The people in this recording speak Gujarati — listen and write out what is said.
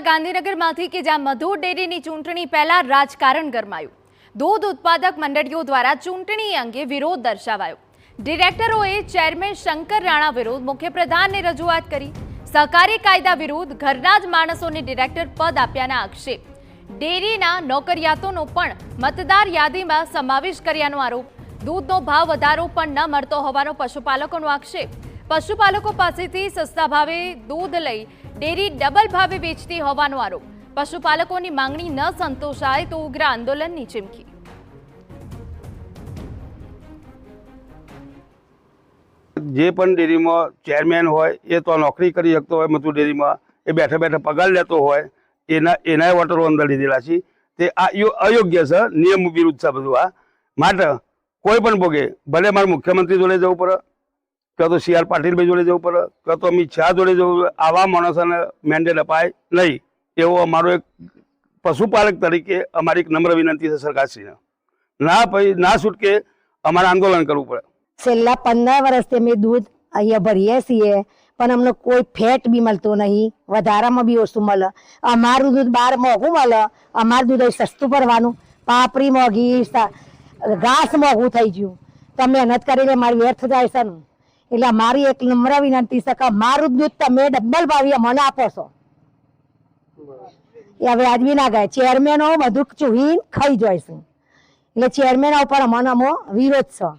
ગાંધીનગરમાંથી કે જ્યાં મધુર ડેરીની ચૂંટણી પહેલા રાજકારણ ગરમાયું। દૂધ ઉત્પાદક મંડળીઓ દ્વારા ચૂંટણી અંગે વિરોધ દર્શાવાયો। ડિરેક્ટરોએ ચેરમેન શંકર રાણા વિરુદ્ધ મુખ્યપ્રધાનને રજૂઆત કરી। સહકારી કાયદા વિરુદ્ધ ઘરના જ માણસોને ડિરેક્ટર પદ આપ્યાના આક્ષેપ। ડેરીના નોકરિયાતોનો પણ મતદાર યાદીમાં સમાવેશ કર્યાનો આરોપ। દૂધનો ભાવ વધારો પણ ન મળતો હોવાનો પશુપાલકોનો આક્ષેપ। પશુપાલકો પાસેથી સસ્તા ભાવે દૂધ લઈ ડેરી ડબલ ભાવે વેચતી હોવાનો આરોપ। પશુપાલકોની માંગણી ન સંતોષાય તો ઉગ્ર આંદોલનની ચીમકી। જે પણ ડેરીમાં ચેરમેન હોય એ તો નોકરી કરી શકતો હોય, મધુર ડેરીમાં એ બેઠા બેઠા પગાર લેતો હોય, એના વોટરો અંદર લીધેલા છે। તે આ અયોગ્ય છે, નિયમ વિરુદ્ધ છે બધું। આ માટે કોઈ પણ ભોગે ભલે મારે મુખ્યમંત્રી જોડે જવું પડે, કાં તો CR પાટીલભાઈ જોડે જવું પડે, કાં તો અમિત શાહ જોડે જવું પડે, આવા માણસોને મેન્ડેટ અપાય નહીં એવો અમારો એક પશુપાલક તરીકે અમારી એક નમ્ર વિનંતી છે સરકારશ્રીને। ના છૂટકે અમારે આંદોલન કરવું પડે। છેલ્લા 15 વર્ષથી અમે દૂધ અહીંયા ભરીએ છીએ, પણ અમને કોઈ ફેટ બી મળતું નહીં, વધારામાં બી ઓછું મળે। અમારું દૂધ બહાર મોંઘું મળે, અમારું દૂધ સસ્તું ભરવાનું। પાપડી મોંઘી, ઘાસ મોંઘું થઈ ગયું, તો મહેનત કરીને મારી વ્યર્થ જાય છે ને। એટલે મારી એક નમ્ર વિનંતી છે કે મારું દૂધ તમે ડબલ ભાવે મને આપો છો, એ હવે આજબી ના ગાય। ચેરમેનો બધું ચૂહીને ખાઈ જાય છે, એટલે ચેરમેન ઉપર અમને વિરોધ છે।